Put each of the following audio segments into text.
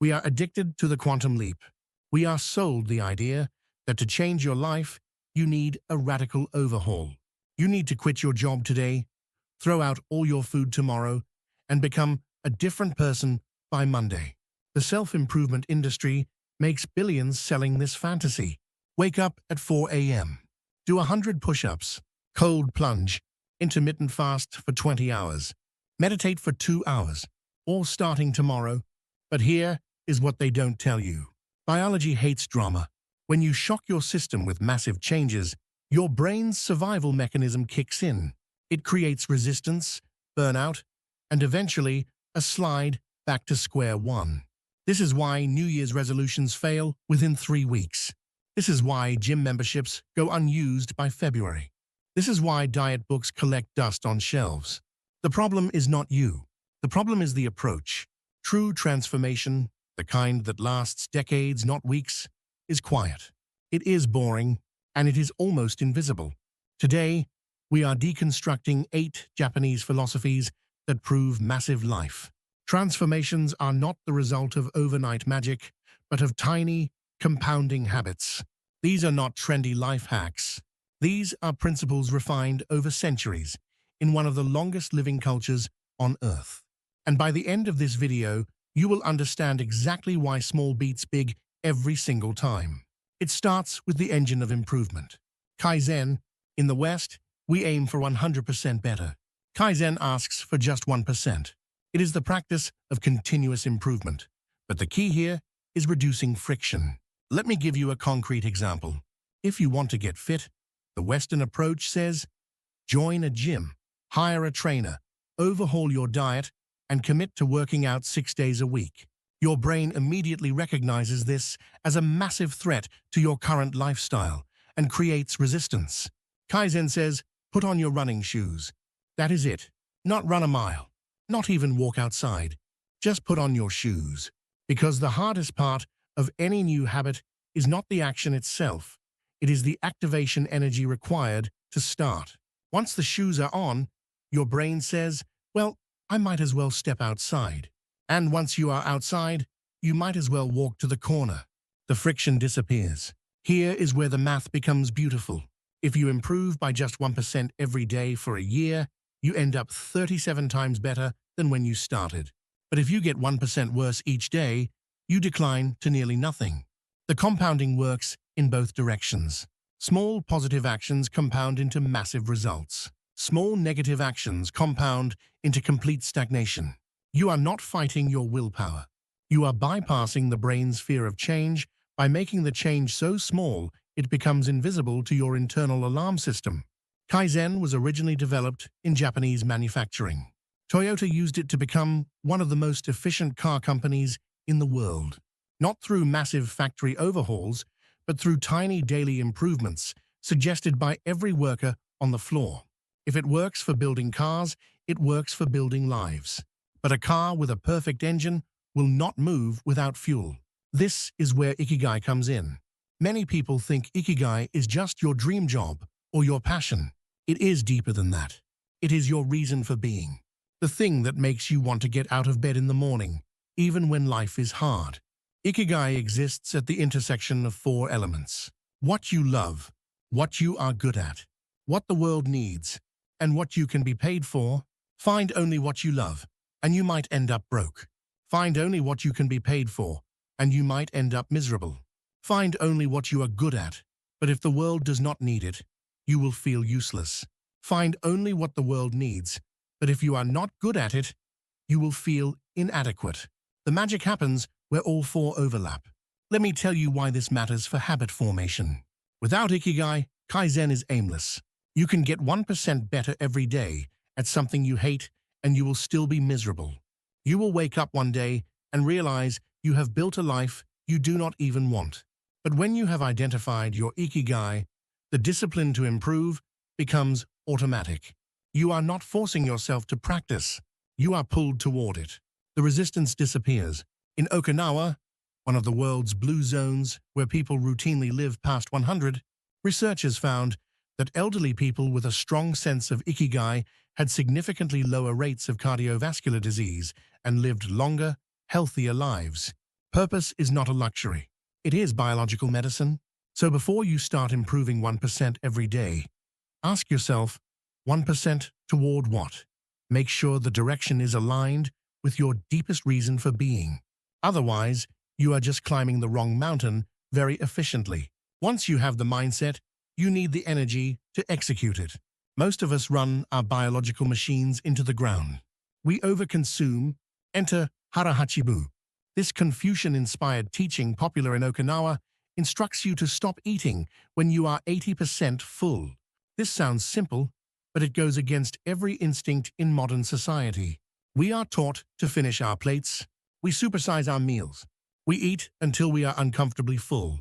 We are addicted to the quantum leap. We are sold the idea that to change your life, you need a radical overhaul. You need to quit your job today, throw out all your food tomorrow, and become a different person by Monday. The self-improvement industry makes billions selling this fantasy. Wake up at 4 a.m. Do 100 push-ups, cold plunge, intermittent fast for 20 hours, meditate for 2 hours, all starting tomorrow. But here is what they don't tell you. Biology hates drama. When you shock your system with massive changes, your brain's survival mechanism kicks in. It creates resistance, burnout, and eventually a slide back to square one. This is why New Year's resolutions fail within 3 weeks. This is why gym memberships go unused by February. This is why diet books collect dust on shelves. The problem is not you. The problem is the approach. True transformation, the kind that lasts decades, not weeks, is quiet. It is boring, and it is almost invisible. Today, we are deconstructing 8 Japanese philosophies that prove massive life. Transformations are not the result of overnight magic, but of tiny, compounding habits. These are not trendy life hacks. These are principles refined over centuries in one of the longest living cultures on Earth. And by the end of this video, you will understand exactly why small beats big every single time. It starts with the engine of improvement. Kaizen. In the West, we aim for 100% better. Kaizen asks for just 1%. It is the practice of continuous improvement. But the key here is reducing friction. Let me give you a concrete example. If you want to get fit, the Western approach says, join a gym, hire a trainer, overhaul your diet, and commit to working out 6 days a week. Your brain immediately recognizes this as a massive threat to your current lifestyle and creates resistance. Kaizen says, put on your running shoes. That is it. Not run a mile. Not even walk outside. Just put on your shoes. Because the hardest part of any new habit is not the action itself. It is the activation energy required to start. Once the shoes are on, your brain says, well, I might as well step outside. And once you are outside, you might as well walk to the corner. The friction disappears. Here is where the math becomes beautiful. If you improve by just 1% every day for a year, you end up 37 times better than when you started. But if you get 1% worse each day, you decline to nearly nothing. The compounding works in both directions. Small positive actions compound into massive results. Small negative actions compound into complete stagnation. You are not fighting your willpower. You are bypassing the brain's fear of change by making the change so small it becomes invisible to your internal alarm system. Kaizen was originally developed in Japanese manufacturing. Toyota used it to become one of the most efficient car companies in the world. Not through massive factory overhauls, but through tiny daily improvements suggested by every worker on the floor. If it works for building cars, it works for building lives. But a car with a perfect engine will not move without fuel. This is where Ikigai comes in. Many people think Ikigai is just your dream job or your passion. It is deeper than that. It is your reason for being. The thing that makes you want to get out of bed in the morning, even when life is hard. Ikigai exists at the intersection of 4 elements. What you love, what you are good at, what the world needs, and what you can be paid for. Find only what you love, and you might end up broke. Find only what you can be paid for, and you might end up miserable. Find only what you are good at, but if the world does not need it, you will feel useless. Find only what the world needs, but if you are not good at it, you will feel inadequate. The magic happens where all 4 overlap. Let me tell you why this matters for habit formation. Without Ikigai, Kaizen is aimless. You can get 1% better every day at something you hate, and you will still be miserable. You will wake up one day and realize you have built a life you do not even want. But when you have identified your Ikigai, the discipline to improve becomes automatic. You are not forcing yourself to practice. You are pulled toward it. The resistance disappears. In Okinawa, one of the world's blue zones where people routinely live past 100, researchers found that elderly people with a strong sense of Ikigai had significantly lower rates of cardiovascular disease and lived longer, healthier lives. Purpose is not a luxury. It is biological medicine. So before you start improving 1% every day, ask yourself, 1% toward what? Make sure the direction is aligned with your deepest reason for being. Otherwise, you are just climbing the wrong mountain very efficiently. Once you have the mindset, you need the energy to execute it. Most of us run our biological machines into the ground. We overconsume, enter harahachibu. This Confucian-inspired teaching popular in Okinawa instructs you to stop eating when you are 80% full. This sounds simple, but it goes against every instinct in modern society. We are taught to finish our plates. We supersize our meals. We eat until we are uncomfortably full,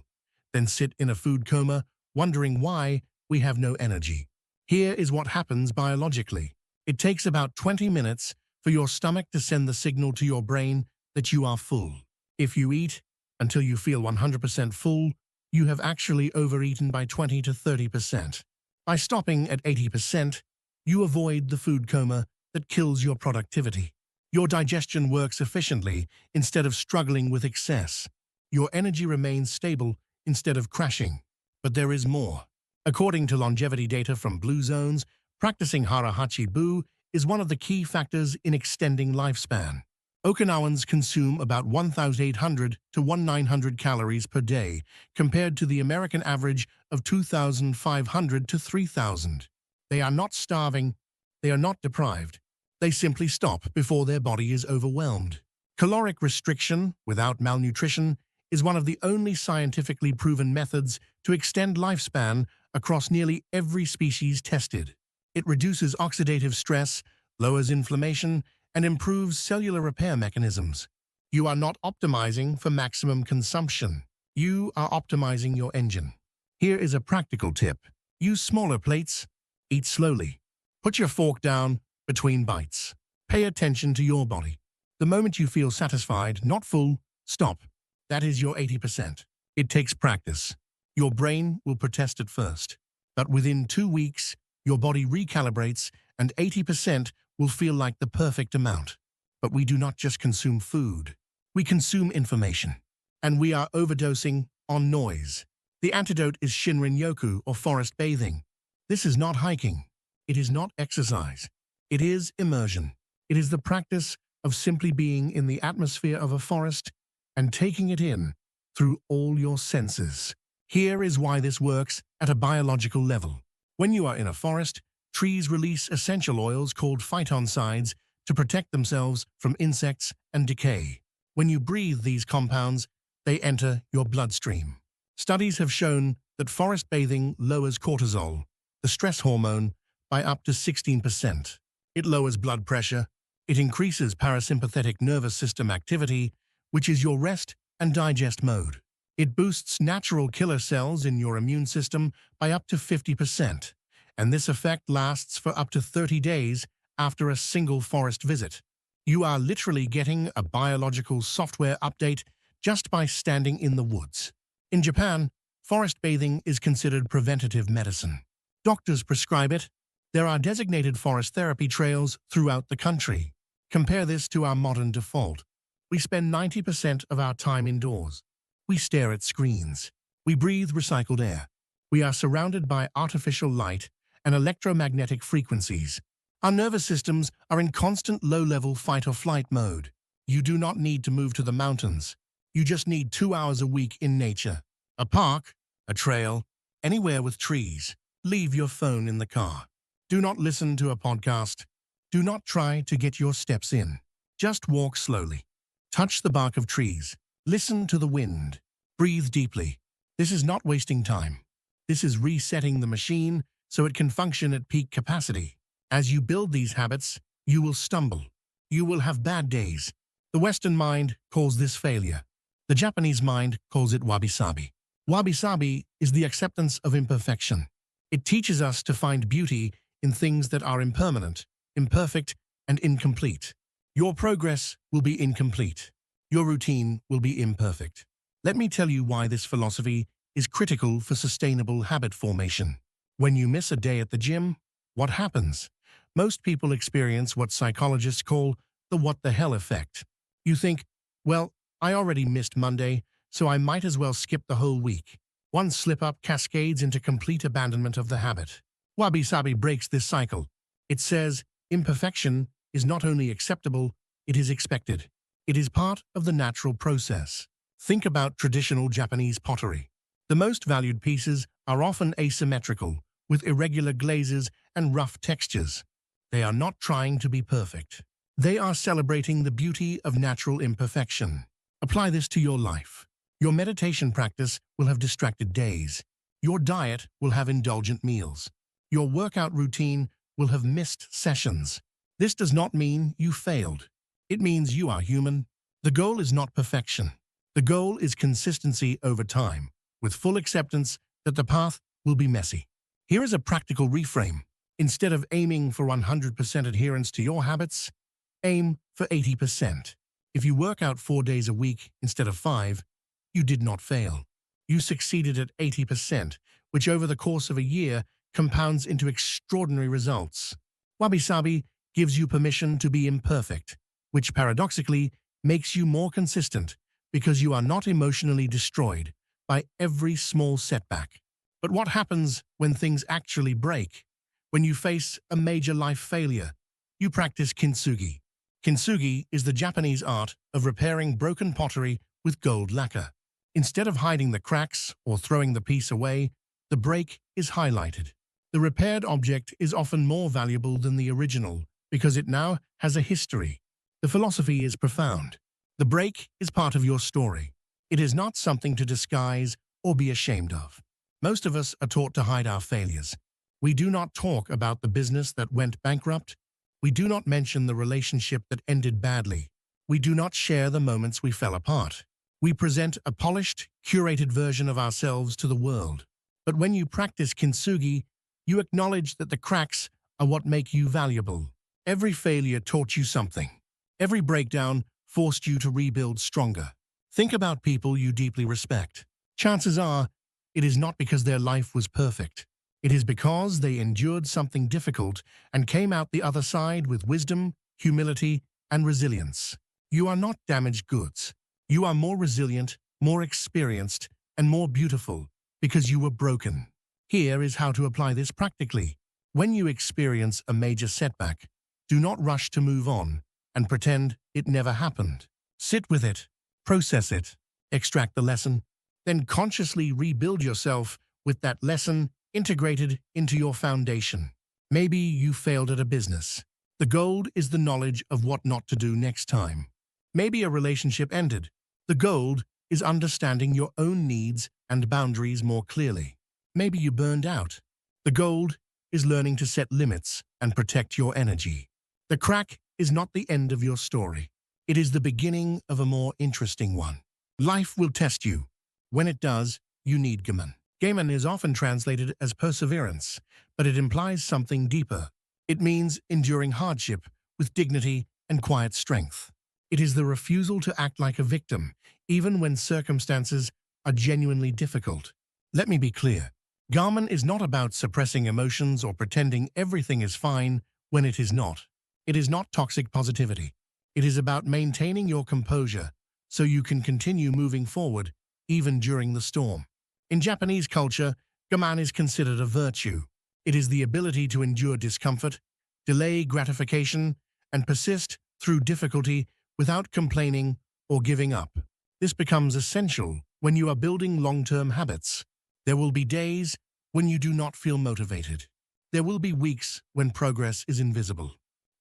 then sit in a food coma, wondering why we have no energy. Here is what happens biologically. It takes about 20 minutes for your stomach to send the signal to your brain that you are full. If you eat until you feel 100% full, you have actually overeaten by 20 to 30%. By stopping at 80%, you avoid the food coma that kills your productivity. Your digestion works efficiently instead of struggling with excess. Your energy remains stable instead of crashing. But there is more. According to longevity data from Blue Zones, practicing harahachi-bu is one of the key factors in extending lifespan. Okinawans consume about 1,800 to 1,900 calories per day, compared to the American average of 2,500 to 3,000. They are not starving, they are not deprived. They simply stop before their body is overwhelmed. Caloric restriction without malnutrition is one of the only scientifically proven methods to extend lifespan across nearly every species tested. It reduces oxidative stress, lowers inflammation, and improves cellular repair mechanisms. You are not optimizing for maximum consumption. You are optimizing your engine. Here is a practical tip. Use smaller plates. Eat slowly. Put your fork down between bites. Pay attention to your body. The moment you feel satisfied, not full, stop. That is your 80%. It takes practice. Your brain will protest at first, but within 2 weeks, your body recalibrates and 80% will feel like the perfect amount. But we do not just consume food. We consume information. And we are overdosing on noise. The antidote is Shinrin-yoku, or forest bathing. This is not hiking. It is not exercise. It is immersion. It is the practice of simply being in the atmosphere of a forest and taking it in through all your senses. Here is why this works at a biological level. When you are in a forest, trees release essential oils called phytoncides to protect themselves from insects and decay. When you breathe these compounds, they enter your bloodstream. Studies have shown that forest bathing lowers cortisol, the stress hormone, by up to 16%. It lowers blood pressure. It increases parasympathetic nervous system activity, which is your rest and digest mode. It boosts natural killer cells in your immune system by up to 50%, and this effect lasts for up to 30 days after a single forest visit. You are literally getting a biological software update just by standing in the woods. In Japan, forest bathing is considered preventative medicine. Doctors prescribe it. There are designated forest therapy trails throughout the country. Compare this to our modern default. We spend 90% of our time indoors. We stare at screens. We breathe recycled air. We are surrounded by artificial light and electromagnetic frequencies. Our nervous systems are in constant low-level fight-or-flight mode. You do not need to move to the mountains. You just need 2 hours a week in nature. A park, a trail, anywhere with trees. Leave your phone in the car. Do not listen to a podcast. Do not try to get your steps in. Just walk slowly. Touch the bark of trees. Listen to the wind. Breathe deeply. This is not wasting time. This is resetting the machine so it can function at peak capacity. As you build these habits, you will stumble. You will have bad days. The Western mind calls this failure. The Japanese mind calls it wabi-sabi. Wabi-sabi is the acceptance of imperfection. It teaches us to find beauty in things that are impermanent, imperfect, and incomplete. Your progress will be incomplete. Your routine will be imperfect. Let me tell you why this philosophy is critical for sustainable habit formation. When you miss a day at the gym, what happens? Most people experience what psychologists call the what the hell effect. You think, well, I already missed Monday, so I might as well skip the whole week. One slip-up cascades into complete abandonment of the habit. Wabi-sabi breaks this cycle. It says, imperfection is not only acceptable, it is expected. It is part of the natural process. Think about traditional Japanese pottery. The most valued pieces are often asymmetrical, with irregular glazes and rough textures. They are not trying to be perfect. They are celebrating the beauty of natural imperfection. Apply this to your life. Your meditation practice will have distracted days. Your diet will have indulgent meals. Your workout routine will have missed sessions. This does not mean you failed. It means you are human. The goal is not perfection. The goal is consistency over time, with full acceptance that the path will be messy. Here is a practical reframe. Instead of aiming for 100% adherence to your habits, aim for 80%. If you work out 4 days a week instead of 5, you did not fail. You succeeded at 80%, which over the course of a year compounds into extraordinary results. Wabi-sabi gives you permission to be imperfect, which paradoxically makes you more consistent because you are not emotionally destroyed by every small setback. But what happens when things actually break? When you face a major life failure, you practice Kintsugi. Kintsugi is the Japanese art of repairing broken pottery with gold lacquer. Instead of hiding the cracks or throwing the piece away, the break is highlighted. The repaired object is often more valuable than the original because it now has a history. The philosophy is profound. The break is part of your story. It is not something to disguise or be ashamed of. Most of us are taught to hide our failures. We do not talk about the business that went bankrupt. We do not mention the relationship that ended badly. We do not share the moments we fell apart. We present a polished, curated version of ourselves to the world. But when you practice Kintsugi, you acknowledge that the cracks are what make you valuable. Every failure taught you something. Every breakdown forced you to rebuild stronger. Think about people you deeply respect. Chances are, it is not because their life was perfect. It is because they endured something difficult and came out the other side with wisdom, humility, and resilience. You are not damaged goods. You are more resilient, more experienced, and more beautiful because you were broken. Here is how to apply this practically. When you experience a major setback, do not rush to move on and pretend it never happened. Sit with it, process it, extract the lesson, then consciously rebuild yourself with that lesson integrated into your foundation. Maybe you failed at a business. The gold is the knowledge of what not to do next time. Maybe a relationship ended. The gold is understanding your own needs and boundaries more clearly. Maybe you burned out. The gold is learning to set limits and protect your energy. The crack is not the end of your story. It is the beginning of a more interesting one. Life will test you. When it does, you need gaman. Gaman is often translated as perseverance, but it implies something deeper. It means enduring hardship with dignity and quiet strength. It is the refusal to act like a victim, even when circumstances are genuinely difficult. Let me be clear. Gaman is not about suppressing emotions or pretending everything is fine when it is not. It is not toxic positivity. It is about maintaining your composure so you can continue moving forward even during the storm. In Japanese culture, gaman is considered a virtue. It is the ability to endure discomfort, delay gratification, and persist through difficulty without complaining or giving up. This becomes essential when you are building long-term habits. There will be days when you do not feel motivated. There will be weeks when progress is invisible.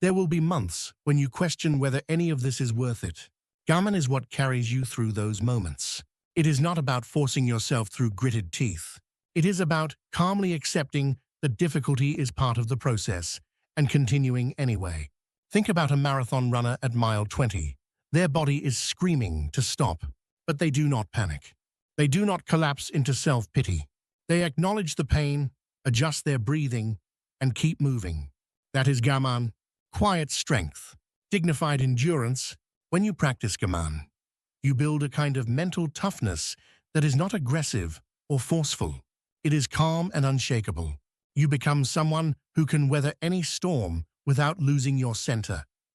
There will be months when you question whether any of this is worth it. Gaman is what carries you through those moments. It is not about forcing yourself through gritted teeth. It is about calmly accepting that difficulty is part of the process and continuing anyway. Think about a marathon runner at mile 20. Their body is screaming to stop, but they do not panic. They do not collapse into self-pity. They acknowledge the pain, adjust their breathing, and keep moving. That is gaman, quiet strength, dignified endurance. When you practice gaman, you build a kind of mental toughness that is not aggressive or forceful. It is calm and unshakable. You become someone who can weather any storm without losing your center.